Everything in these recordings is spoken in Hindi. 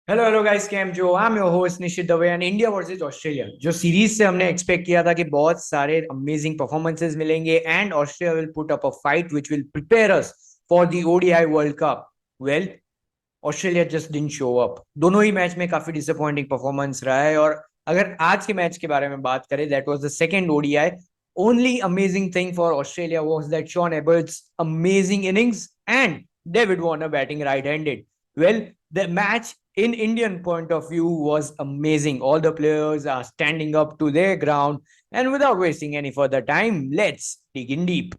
हेलो हेलो गाइस, कैम जो I am your host Nishit Dave and India versus Australia. जो सीरीज से हमने एक्सपेक्ट किया था कि बहुत सारे अमेजिंग परफॉर्मेंसेस मिलेंगे and Australia will put up a fight which will prepare us for the ODI World Cup. Well, Australia just didn't show up. दोनों ही मैच में काफी डिसअपॉइंटिंग परफॉर्मेंस रहा है। और अगर आज के मैच के बारे में बात करें, that was the second ODI. Only amazing thing for Australia was that Sean Abbott's amazing innings and David Warner batting right handed. Well, the match in Indian point of view was amazing. All the players are standing up to their ground. And without wasting any further time, let's dig in deep.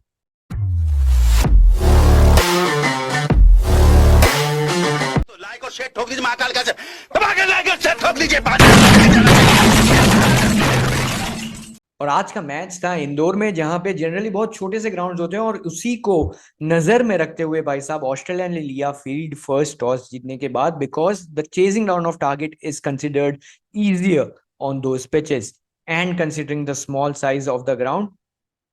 तो लाइक और शेयर ठोक दीजिए महाकाल का धमाके लाइक और शेयर ठोक दीजिए। और आज का मैच था इंदौर में, जहां पे जनरली बहुत छोटे से ग्राउंड्स होते हैं, और उसी को नजर में रखते हुए भाई साहब ऑस्ट्रेलिया ने लिया फील्ड फर्स्ट टॉस जीतने के बाद, because the chasing down of target is considered easier on those pitches. And considering the small size of the ground,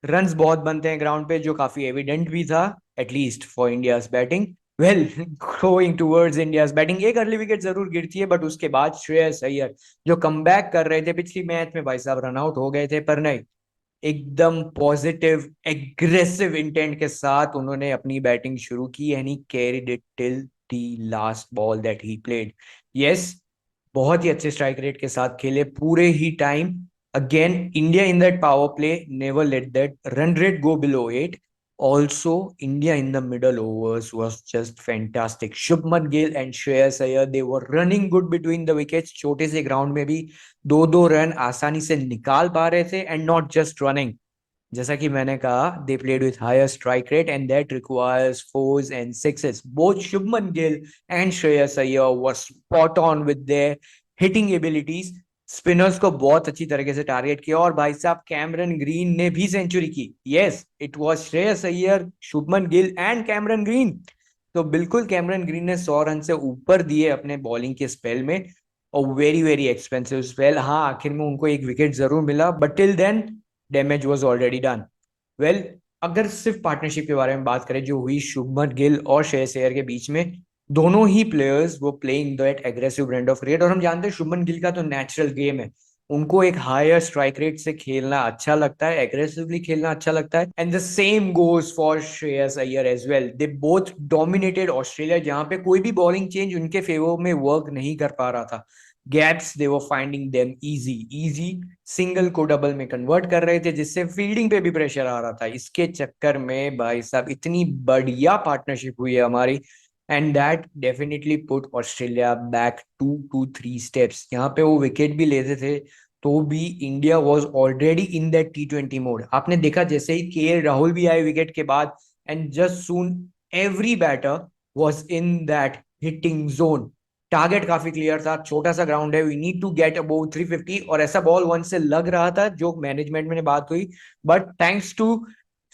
runs बहुत बनते हैं ग्राउंड पे, जो काफी एविडेंट भी था at least for India's batting. Well, going towards India's batting, एक अर्ली विकेट जरूर गिरती है, बट उसके बाद श्रेयस अय्यर जो कमबैक कर रहे थे पिछली मैच में, भाई साहब रन आउट हो गए थे, पर नहीं, एकदम पॉजिटिव एग्रेसिव इंटेंट के साथ उन्होंने अपनी बैटिंग शुरू की and he carried it till the last ball that he played. Yes, बहुत ही अच्छे स्ट्राइक रेट के साथ खेले पूरे ही time. Again, India in that power play never let that run rate go below 8। Also, India in the middle overs was just fantastic. Shubman Gill and Shreyas Iyer, they were running good between the wickets. छोटे से ग्राउंड में भी दो दो रन आसानी से निकाल पा रहे थे, एंड नॉट जस्ट रनिंग। जैसा कि मैंने कहा, they played with higher strike rate and that requires fours and sixes. Both Shubman Gill and Shreyas Iyer were spot on with their hitting abilities. Spinners को बहुत अच्छी तरीके से टारगेट किया, और भाई साहब कैमरन ग्रीन ने भी सेंचुरी की। Yes, it was Shreyas Iyer, Shubman Gill and Cameron green. तो बिल्कुल कैमरन ग्रीन ने 100 रन से ऊपर दिए अपने बॉलिंग के स्पेल में, और वेरी वेरी एक्सपेंसिव स्पेल। हाँ, आखिर में उनको एक विकेट जरूर मिला, but till then damage was already done. Well, अगर सिर्फ पार्टनरशिप के बारे में बात करें जो हुई शुभमन गिल और श्रेयस अय्यर के बीच में, दोनों ही प्लेयर्स वो playing that aggressive brand of cricket. और हम जानते हैं शुभमन गिल का तो नेचुरल गेम है, उनको एक हायर स्ट्राइक रेट से खेलना अच्छा लगता है, एग्रेसिवली खेलना अच्छा लगता है। And the same goes for Shreyas Iyer as well. They both dominated Australia, जहां पे कोई भी बॉलिंग चेंज उनके फेवर में वर्क नहीं कर पा रहा था। Gaps they were finding them easy easy, single को डबल में कन्वर्ट कर रहे थे, जिससे फील्डिंग पे भी प्रेशर आ रहा था। इसके चक्कर में भाई साहब इतनी बढ़िया पार्टनरशिप हुई है हमारी, and that definitely put Australia back 2 to 3 steps। यहाँ पे वो विकेट भी लेते थे तो भी India was already in that T20 mode. आपने देखा जैसे ही के राहुल भी आए विकेट के बाद, and just soon every batter was in that hitting zone. Target काफी क्लियर था, छोटा सा ग्राउंड है, we need to get above 350, और ऐसा बॉल वन से लग रहा था जो मैनेजमेंट में बात हुई। बट थैंक्स टू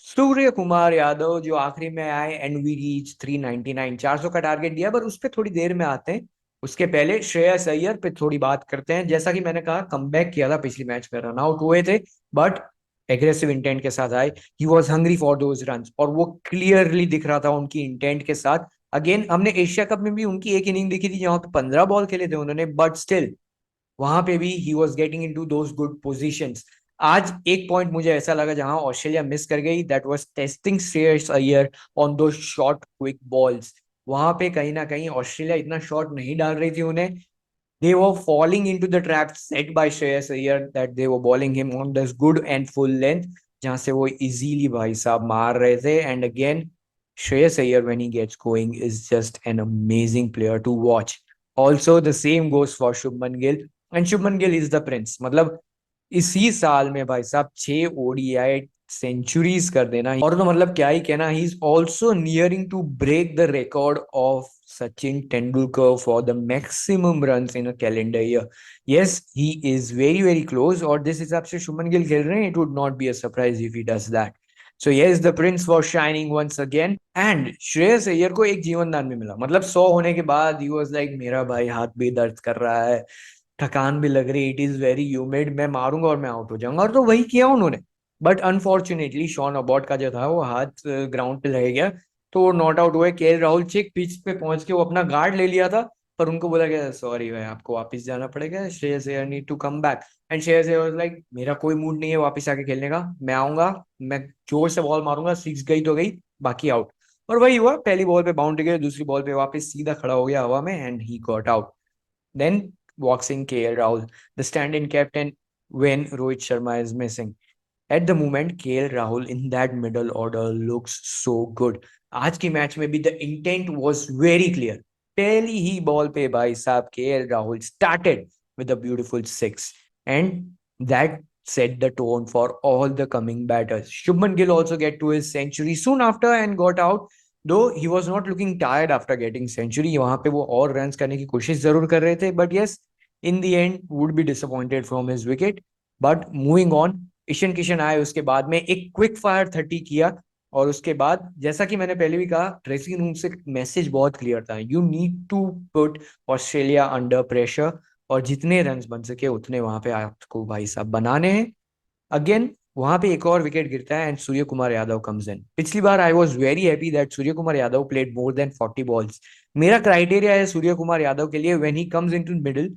सूर्य कुमार यादव जो आखिरी में आए, एंड वी रीच 399, 400 का टारगेट दिया। पर उस पर थोड़ी देर में आते हैं, उसके पहले श्रेयस अय्यर पे थोड़ी बात करते हैं। जैसा कि मैंने कहा, कमबैक किया था पिछली मैच में, रन आउट हुए थे, बट एग्रेसिव इंटेंट के साथ आए। He was hungry for those run, और वो क्लियरली दिख रहा था उनकी इंटेंट के साथ। अगेन, हमने एशिया कप में भी उनकी एक इनिंग देखी थी जहां पे 15 बॉल खेले थे उन्होंने, बट स्टिल वहां पे भी he was getting into those good positions. आज एक पॉइंट मुझे ऐसा लगा जहां ऑस्ट्रेलिया मिस कर गई, that was testing Shreyas Iyer on दो शॉर्ट क्विक बॉल्स। वहां पे कहीं ना कहीं ऑस्ट्रेलिया इतना शॉट नहीं डाल रही थी उन्हें। they were falling into the trap set by Shreyas Iyer, that they were bowling him on this good and full length, जहां से वो इजीली भाई साहब मार रहे थे। And again, Shreyas Iyer when he gets going is just an amazing player to watch. Also the same goes for Shubman Gill, and Shubman Gill is the prince। मतलब इसी साल में भाई साहब 6 ODI सेंचुरीज कर देना, और तो मतलब क्या ही कहना। He is also nearing to break the record of Sachin Tendulkar for the maximum runs in a calendar year. Yes, he is very very close, और जिस हिसाब से शुभमन गिल खेल रहे हैं, it would not be a surprise if he does that. So yes, the prince was shining once again. And Shreyas Iyer को एक जीवन दान भी मिला। मतलब 100 होने के बाद ही वाज लाइक, मेरा भाई हाथ भी दर्द कर रहा है, थकान भी लग रही, इट इज वेरी ह्यूमिड, मैं मारूंगा और मैं आउट हो जाऊंगा, और तो वही किया उन्होंने। बट अनफॉर्चुनेटली शॉन अबॉट का जो था वो हाथ ग्राउंड पे रह गया, तो वो नॉट आउट हुए। के राहुल चेक पिच पे पहुंच के वो अपना गार्ड ले लिया था, पर उनको बोला गया सॉरी भाई आपको वापस जाना पड़ेगा, Shreyas Iyer need to come back. And Shreyas Iyer was like मेरा कोई मूड नहीं है वापस आके खेलने का, मैं आऊंगा, मैं जोर से बॉल मारूंगा, सिक्स गई तो गई, बाकी आउट। और वही हुआ, पहली बॉल पे बाउंड्री गई, दूसरी बॉल पे वापस सीधा खड़ा हो गया हवा में and he got out. Then walks in KL Rahul, the stand-in captain when Rohit Sharma is missing. At the moment, KL Rahul in that middle order looks so good. आज की मैच में भी the intent was very clear. पहली ही बॉल पे भाई साहब KL Rahul started with a beautiful six, and that set the tone for all the coming batters. Shubman Gill also get to his century soon after and got out. Though he was not looking tired after getting century, वहां पे वो और रन करने की कोशिश जरूर कर रहे थे, but yes in the end would be disappointed from his wicket. But moving on, Ishan Kishan आए उसके बाद में एक क्विक फायर 30 किया, और उसके बाद जैसा कि मैंने पहले भी कहा, ड्रेसिंग रूम से मैसेज बहुत क्लियर था, you need to put Australia under pressure, और जितने रन बन सके उतने वहां पे आपको भाई साहब बनाने हैं। अगेन वहां पे एक और विकेट गिरता है and Surya Kumar Yadav comes in. पिछली बार I was very happy that Surya Kumar Yadav played more than 40 balls. मेरा क्राइटेरिया है सूर्य कुमार यादव के लिए when he comes into middle,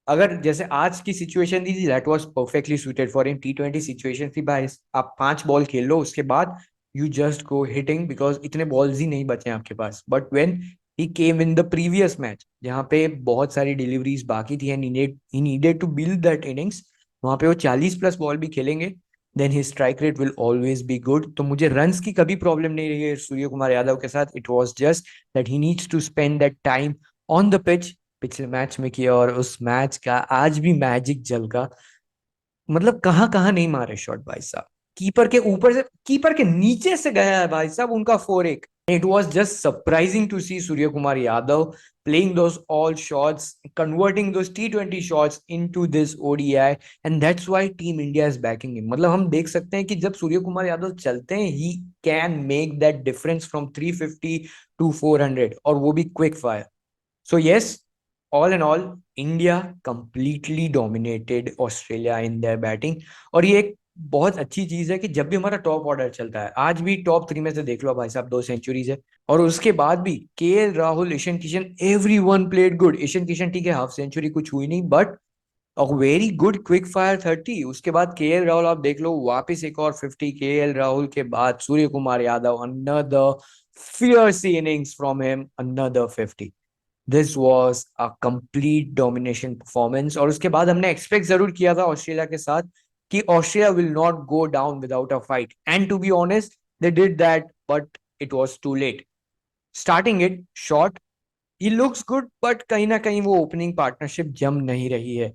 अगर जैसे आज की सिचुएशन थी that was perfectly suited for in T20 situation थी भाई, आप 5 बॉल खेल लो उसके बाद you just go hitting because इतने बॉल्स ही नहीं बचे आपके पास। But when he came in the previous match जहां पे बहुत सारी डिलीवरीज बाकी थी and he needed to build that innings, वहां पे वो 40 प्लस बॉल भी खेलेंगे, then his strike rate will always be good. तो मुझे रन्स की कभी प्रॉब्लम नहीं रही है सूर्य कुमार यादव के साथ, it was just that he needs to spend that time on the pitch. पिछले मैच में किया और उस मैच का आज भी मैजिक जल का, मतलब कहाँ कहाँ नहीं मारे शॉट भाई साहब, कीपर के ऊपर से, कीपर के नीचे से गया है भाई साहब उनका फोर एक। It was just surprising to see Surya Kumar Yadav playing those all shots, converting those T20 shots into this ODI, and that's why Team India is backing him. मतलब हम देख सकते हैं कि जब सूर्य कुमार यादव चलते हैं, he can make that difference from 350 to 400, और वो भी quick fire. So yes, all in all, India completely dominated Australia in their batting. और ये एक बहुत अच्छी चीज है कि जब भी हमारा टॉप ऑर्डर चलता है, आज भी टॉप 3 में से देख लो भाई साहब 2 सेंचुरीज है, और उसके बाद भी KL Rahul, Ishan Kishan, everyone played good. Ishan Kishan ठीक है हाफ सेंचुरी कुछ हुई नहीं, but a very good quick fire 30। उसके बाद KL राहुल आप देख लो वापस एक और 50, KL राहुल के बाद Surya Kumar Yadav, another fierce innings from him, another 50. This was a complete domination performance. और उसके बाद हमने एक्सपेक्ट जरूर किया था ऑस्ट्रेलिया के साथ कि Australia will not go down without a fight, and to be honest they did that, but it was too late. Starting it short, he looks good, but कहीं ना कहीं वो ओपनिंग पार्टनरशिप जम नहीं रही है।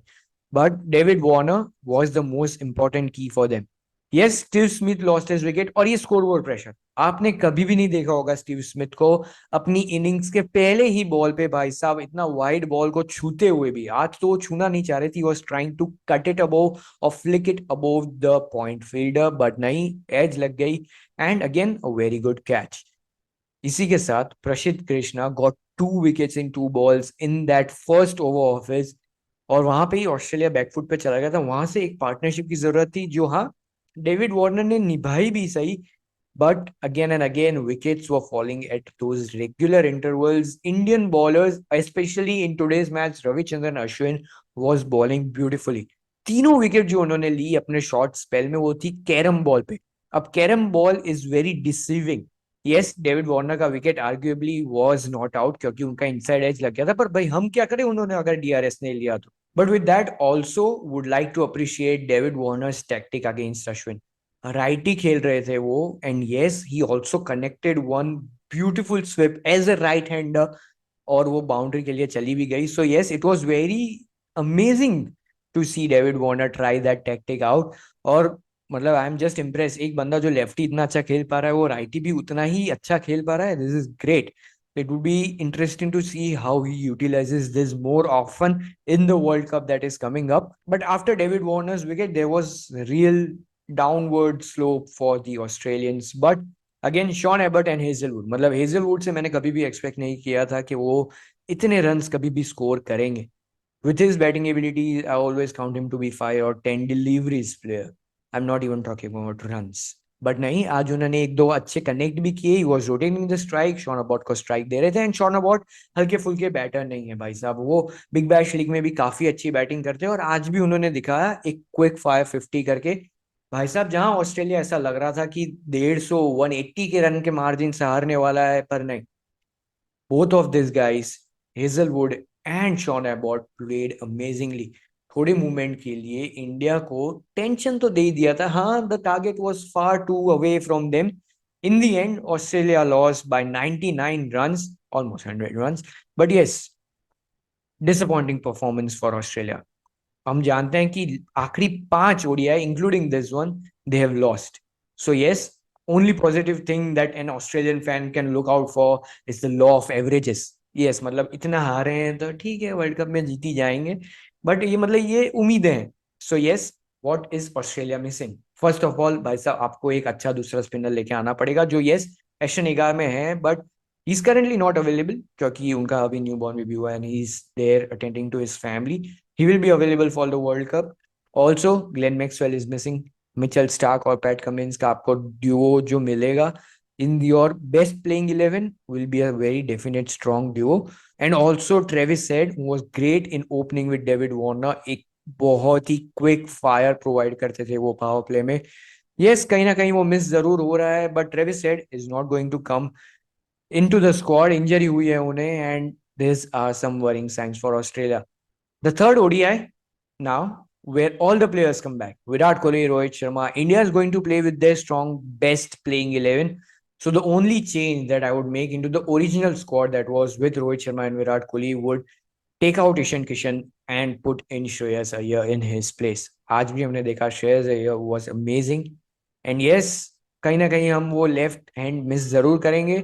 But David Warner was the most important key for them. Yes, Steve Smith lost his wicket, और ये स्कोरबोर्ड प्रेशर आपने कभी भी नहीं देखा होगा स्टीव स्मिथ को अपनी इनिंग्स के पहले ही बॉल पे भाई साहब इतना वाइड बॉल को छूते हुए भी। आज तो वो छूना नहीं चाह रही थी, was trying to cut it above और flick it above the point fielder, but नहीं, एज लग गई and again a very good catch. इसी के साथ Prasidh Krishna got 2 wickets in 2 balls in that first over of his, और वहां पे ही ऑस्ट्रेलिया बैकफुट पे चला गया था। वहां से एक पार्टनरशिप की जरूरत थी जो हाँ डेविड वार्नर ने निभाई भी सही, but again and again wickets were falling at those regular intervals. Indian bowlers, especially in today's match, Ravichandran Ashwin was bowling beautifully. तीनों विकेट जो उन्होंने ली अपने शॉर्ट स्पेल में वो थी कैरम बॉल पे। अब carrom ball is very deceiving. Yes, David Warner का wicket arguably was not out क्योंकि उनका इनसाइड एज लग गया था, पर भाई हम क्या करें, उन्होंने अगर DRS नहीं लिया तो। But with that, also would like to appreciate David Warner's tactic against Ashwin. Righty खेल रहे थे वो, and yes he also connected one beautiful sweep as a right hander, और वो बाउंड्री के लिए चली भी गई। So yes, it was very amazing to see David Warner try that tactic out. और मतलब आई एम जस्ट इम्प्रेस, एक बंदा जो लेफ्टी इतना अच्छा खेल पा रहा है वो राइटी भी उतना ही अच्छा खेल पा रहा है। This is great. It would be interesting to see how he utilizes this more often in the World Cup that is coming up. But after David Warner's wicket, there was real downward slope for the Australians. But again Shawn Ebert and Hazlewood, मतलब हेजलवुड से मैंने कभी भी एक्सपेक्ट नहीं किया था कि वो इतने रन्स कभी भी स्कोर करेंगे। With his batting ability I always count him to be 5 or 10 deliveries player. I'm not even talking about runs. But नहीं, आज उन्होंने एक दो अच्छे कनेक्ट भी किए। He was rotating the strike, Sean Abbott को स्ट्राइक दे रहे थे, एंड शॉन अबॉट हल्के फुल्के बैटर नहीं है भाई साहब, वो बिग बैश लीग में भी काफी अच्छी बैटिंग करते हैं, और आज भी उन्होंने दिखाया एक क्विक फायर 50 करके। भाई साहब, जहां ऑस्ट्रेलिया ऐसा लग रहा था कि 150 180 के रन के मार्जिन से हारने वाला है, पर नहीं, both of these guys, Hazelwood and Sean Abbott played amazingly. थोड़े मूवमेंट के लिए इंडिया को टेंशन तो दे ही दिया था। हाँ, the target was far too away from them. In the end Australia loss by 99 runs, almost 100 runs, but yes, disappointing performance for Australia. हम जानते हैं कि आखिरी 5 ODI including this one, they have lost. So yes, only positive thing that an Australian fan can look out for is the law of averages. Yes, मतलब इतना हारे हैं तो ठीक है, वर्ल्ड कप में जीत ही जाएंगे, बट ये मतलब ये उम्मीदें हैं। So yes, what is Australia missing? First of all भाई साहब, आपको एक अच्छा दूसरा स्पिनर लेके आना पड़ेगा, जो यस एशन एगार में है, but he is currently not available, क्योंकि उनका अभी न्यू बॉर्न बेबी हुआ है, and he is there attending to his family. He will be available for the World Cup. Also, Glenn Maxwell is missing. Mitchell Starc और पैट कमिंस का आपको ड्यूओ जो मिलेगा in your best playing 11 will be a very definite strong duo. And also Travis head was great in opening with David Warner, एक बहुत ही क्विक फायर प्रोवाइड करते थे वो पावर प्ले में। यस, कहीं ना कहीं वो मिस जरूर हो रहा है, but Travis Head is not going to come into the squad, injury हुई है उन्हें, and this are some worrying signs for Australia. The third ODI now, where all the players come back. Virat Kohli, Rohit Sharma. India is going to play with their strong best playing 11. So the only change that I would make into the original squad that was with Rohit Sharma and Virat Kohli would take out Ishan Kishan and put in Shreyas Iyer in his place. आज भी हमने देखा Shreyas Iyer was amazing. And yes, कहीं ना कहीं हम वो लेफ्ट हैंड मिस जरूर करेंगे,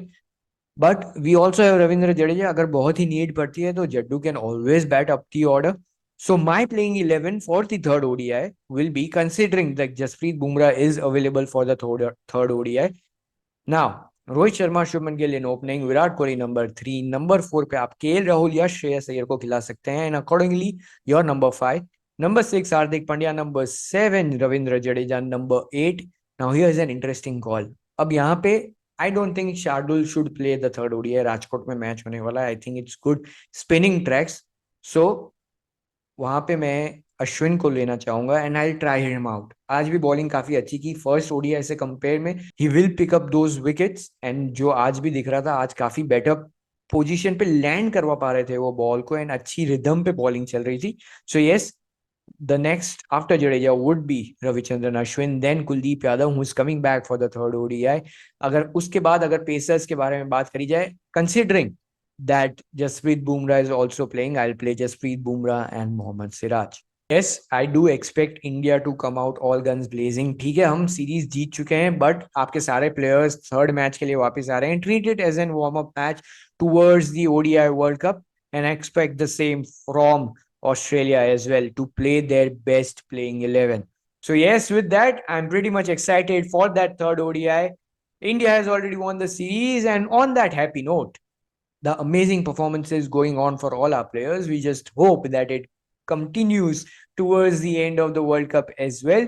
but we also have Ravindra Jadeja. अगर बहुत ही नीड पड़ती है तो Jaddu can always bat up the order. So my playing 11 for the third ODI will be considering that Jasprit Bumrah is available for the third ODI. Now, Rohit Sharma, Shubman Gill in opening, Virat Kohli number 3, number 4 पे आप केएल राहुल या श्रेयस अय्यर को खिला सकते हैं, and accordingly your number 5, number 6 Hardik Pandya, number 7 Ravindra Jadeja, number 8। Now here is an interesting call. अब यहाँ पे I don't think Shardul should play the third ODI. Rajkot में मैच होने वाला है, I think it's good spinning tracks, so वहां पे मैं अश्विन को लेना चाहूंगा, and I try him out. आज भी बॉलिंग काफी अच्छी की फर्स्ट ओडीआई से कंपेयर में, he will pick up those wickets, and जो आज भी दिख रहा था, आज काफी बेटर पोजीशन पे लैंड करवा पा रहे थे वो बॉल को, एंड अच्छी रिदम पे बॉलिंग चल रही थी। So yes, the next after Jadeja would be Ravichandran Ashwin, then Kuldeep Yadav, who is coming back for the third ODI. अगर उसके बाद अगर पेसर्स के बारे में बात करी जाए, considering that Jasprit Bumrah is also playing, I'll play Jasprit Bumrah and Mohammad Siraj. Yes, I do expect India to come out all guns blazing. ठीक है, हम सीरीज जीत चुके हैं, बट आपके सारे प्लेयर्स थर्ड मैच के लिए वापस आ रहे हैं। Treat it as an warm up match towards the ODI World Cup, and I expect the same from Australia as well, to play their best playing 11. So yes, with that, I'm pretty much excited for that third ODI. India has already won the series, and on that happy note, the amazing performances going on for all our players, we just hope that it continues towards the end of the World Cup as well.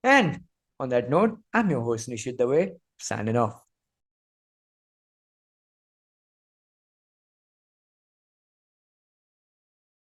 And on that note, I'm your host Nishit Dave, signing off.